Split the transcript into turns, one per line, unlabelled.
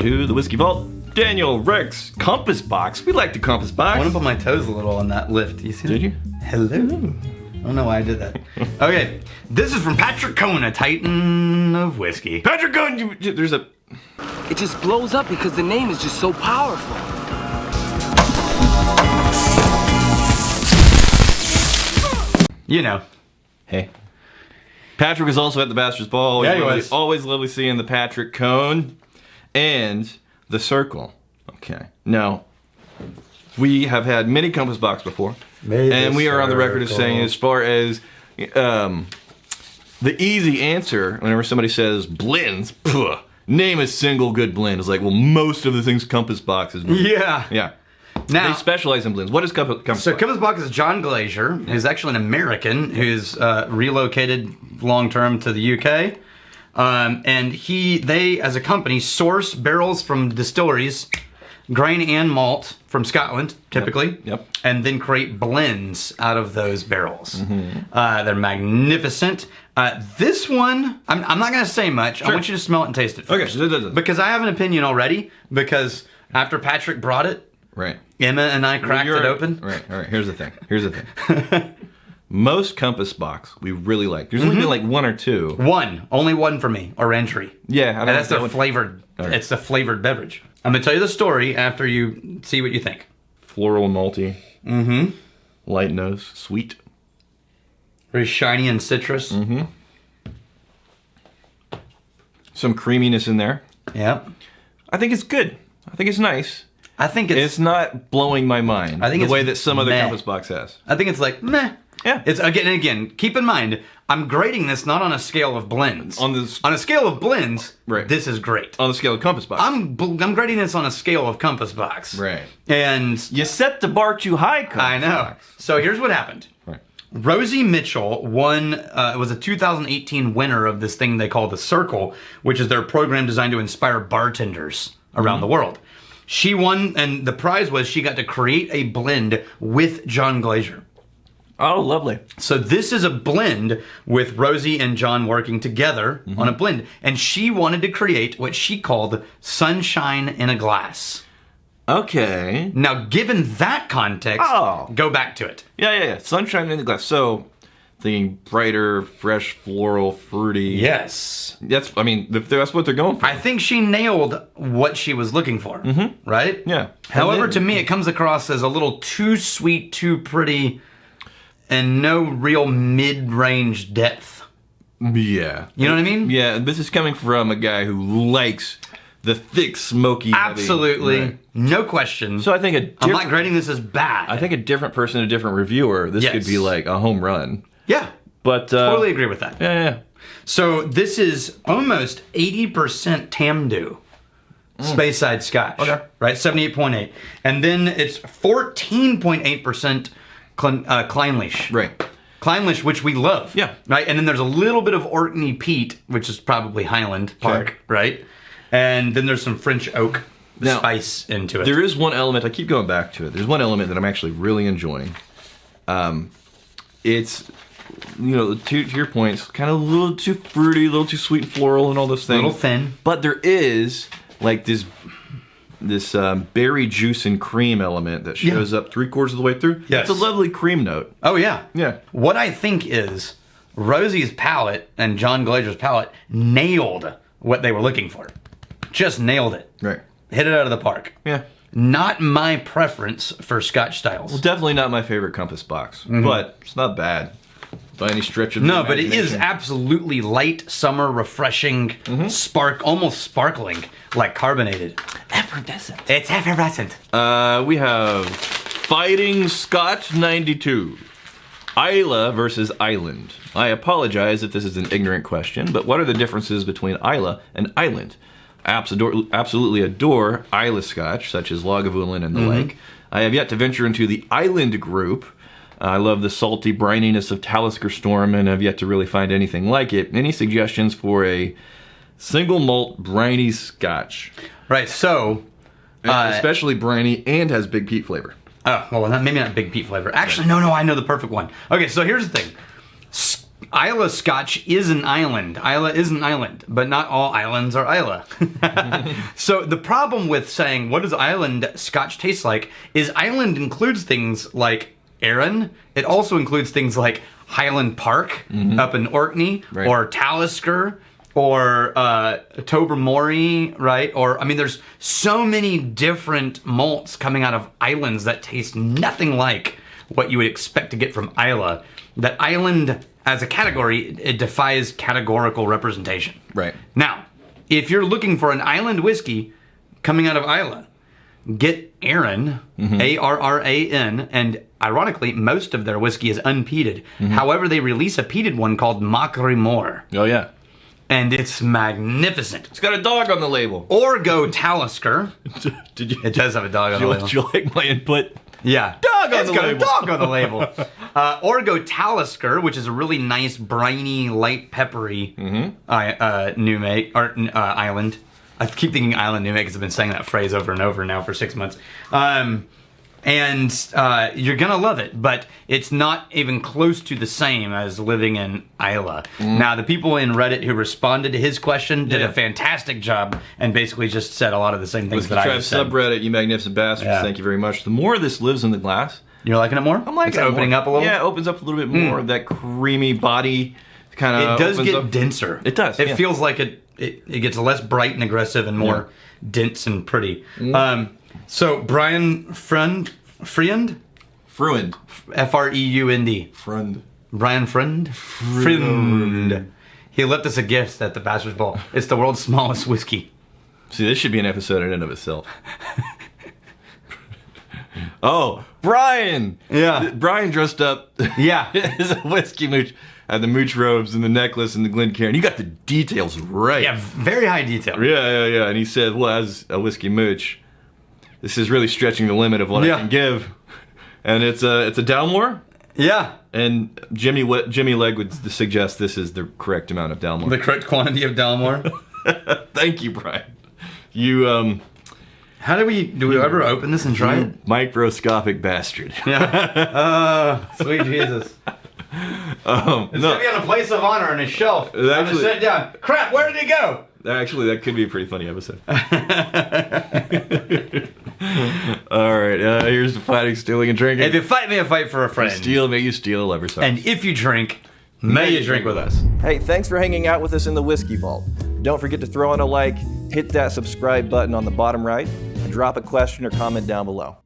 to the Whiskey Vault. Daniel, Rex, Compass Box. We like the Compass Box.
I want to put my toes a little on that lift. You see that?
Did you?
Hello. I don't know why I did that. Okay, this is from Patrick Cohn, a titan of whiskey.
Patrick Cohn, there's a...
It just blows up because the name is just so powerful.
You know.
Hey. Patrick was also at the Bastards Ball.
Yeah, he was.
Always lovely seeing the Patrick Cohn and the Circle. Okay. Now, we have had many Compass Box before. And we are on the record as saying, as far as the easy answer, whenever somebody says blends, name a single good blend. It's like, well, most of the things Compass Box is.
Yeah.
Yeah.
Now,
they specialize in blends. What is Compass Box?
So Compass Box is John Glazier, who's actually an American who's relocated long-term to the UK. And they, as a company, source barrels from distilleries, grain and malt from Scotland, typically.
Yep.
And then create blends out of those barrels. They're magnificent. This one, I'm not going to say much.
Sure.
I want you to smell it and taste it first.
Okay.
Because I have an opinion already, because after Patrick brought it,
Right.
Emma and I cracked it open.
Right, all right. Here's the thing. Most Compass Box we really like. There's only been like one or two.
Only one for me, or entry.
Yeah,
And that's the flavored.
All right.
It's the flavored beverage. I'm gonna tell you the story after you see what you think.
Floral, malty. Mm-hmm. Light nose, sweet.
Very shiny and citrus.
Mm-hmm. Some creaminess in there.
Yeah.
I think it's good. I think it's nice.
I think it's.
It's not blowing my mind.
I think
the
it's
way that some other
meh.
Compass Box has.
I think it's like meh.
Yeah.
It's again. Keep in mind, I'm grading this not on a scale of blends.
On this-
on a scale of blends,
Right.
this is great.
On the scale of Compass Box.
I'm grading this on a scale of Compass Box.
Right.
And
You set the bar too high, Compass
I know.
Box.
So here's what happened.
Right.
Rosie Mitchell won, was a 2018 winner of this thing they call the Circle, which is their program designed to inspire bartenders around the world. She won, and the prize was she got to create a blend with John Glazier.
Oh, lovely.
So this is a blend with Rosie and John working together on a blend. And she wanted to create what she called Sunshine in a Glass.
Okay.
Now, given that context, go back to it.
Yeah. Sunshine in the glass. So, thinking brighter, fresh, floral, fruity.
Yes.
That's what they're going for.
I think she nailed what she was looking for, right?
Yeah.
However,
And
to
then-
me, it comes across as a little too sweet, too pretty, and no real mid-range depth.
Yeah.
You know what I mean?
Yeah, this is coming from a guy who likes the thick, smoky, heavy-
Absolutely.
Right.
No question.
So I think
I'm not grading this as bad.
I think a different person, a different reviewer, this could
Yes.
be like a home run.
Yeah.
But
Totally agree with that.
Yeah.
So this is almost 80% Tamdu. Speyside Scotch.
Okay.
Right? 78.8. And then it's 14.8% Clynelish.
Right.
Clynelish, which we love.
Yeah.
Right? And then there's a little bit of Orkney Peat, which is probably Highland Park, right? And then there's some French oak
Now,
spice into it.
There is one element, I keep going back to it. There's one element that I'm actually really enjoying. It's, to your point, it's kind of a little too fruity, a little too sweet and floral and all those things.
A little thin.
But there is like this berry juice and cream element that shows up 3/4 of the way through.
Yes.
It's a lovely cream note.
Oh, yeah.
Yeah.
What I think is Rosie's palate and John Glazier's palate nailed what they were looking for. Just nailed it.
Right.
Hit it out of the park.
Yeah.
Not my preference for Scotch styles.
Well, definitely not my favorite Compass Box, but it's not bad by any stretch of the
No, but it is
imagination.
absolutely light, summer, refreshing, almost sparkling, like carbonated.
effervescent.
It's effervescent.
We have Fighting Scott 92. Isla versus Island. I apologize if this is an ignorant question, but what are the differences between Isla and Island? I absolutely adore Isla Scotch, such as Lagavulin and the like. I have yet to venture into the Island group. I love the salty brininess of Talisker Storm and have yet to really find anything like it. Any suggestions for a single malt briny Scotch?
Right, so...
Especially briny and has big peat flavor.
Oh, well, maybe not big peat flavor. Actually, no, I know the perfect one. Okay, so here's the thing. Islay Scotch is an island. Islay is an island, but not all islands are Islay. So the problem with saying what does island Scotch taste like is island includes things like Arran. It also includes things like Highland Park up in Orkney,
Right.
or Talisker, or Tobermory, right? Or I mean, there's so many different malts coming out of islands that taste nothing like what you would expect to get from Islay. That island as a category, it defies categorical representation.
Right.
Now, if you're looking for an island whiskey coming out of Islay, get Arran, Arran, and ironically, most of their whiskey is unpeated. However, they release a peated one called Machrimore,
Oh yeah.
and it's magnificent.
It's got a dog on the label.
Or go Talisker.
Did you?
It does have a dog on the label.
Did you like my input?
Yeah.
Dog on
It's
the
got
label.
a dog on the label. Or go Talisker, which is a really nice, briny, light, peppery new make, or island. I keep thinking island new make because I've been saying that phrase over and over now for 6 months. And you're gonna love it, but it's not even close to the same as living in Islay. Now, the people in Reddit who responded to his question did
Yeah.
a fantastic job and basically just said a lot of the same things
Let's
that I
try
just said.
subreddit, you magnificent bastards.
Yeah.
Thank you very much. The more this lives in the glass,
You're liking it more?
I'm liking
It's
it
opening
more.
up a little.
Yeah, it opens up a little bit more. That creamy body kind of.
It does get denser.
It does,
It
yeah.
feels like it gets less bright and aggressive and more dense and pretty. So Brian Friend,
Fruend.
Freund,
Friend.
Brian Friend. He left us a gift at the Bastard's Ball. It's the world's smallest whiskey.
See, this should be an episode in and of itself. Oh, Brian!
Yeah.
Brian dressed up
Yeah.
as a whiskey mooch. Had the mooch robes and the necklace and the Glencairn. You got the details right.
Yeah, very high detail.
Yeah. And he said, well, as a whiskey mooch, this is really stretching the limit of what
Yeah.
I can give. And it's a Dalmore.
Yeah.
And Jimmy Legg would suggest this is the correct amount of Dalmore.
The correct quantity of Dalmore.
Thank you, Brian. You,
How do we ever open this and try it?
microscopic bastard.
Yeah. Sweet Jesus. It's gonna be on a place of honor on a shelf. I'm gonna
Actually-
sit down. Crap, where did it go?
Actually, that could be a pretty funny episode. All right, here's the fighting, stealing, and drinking.
If you fight me, I fight for a friend.
Steal, may you steal, love yourself.
And if you drink, may you drink with us.
Hey, thanks for hanging out with us in the Whiskey Vault. Don't forget to throw in a like, hit that subscribe button on the bottom right, and drop a question or comment down below.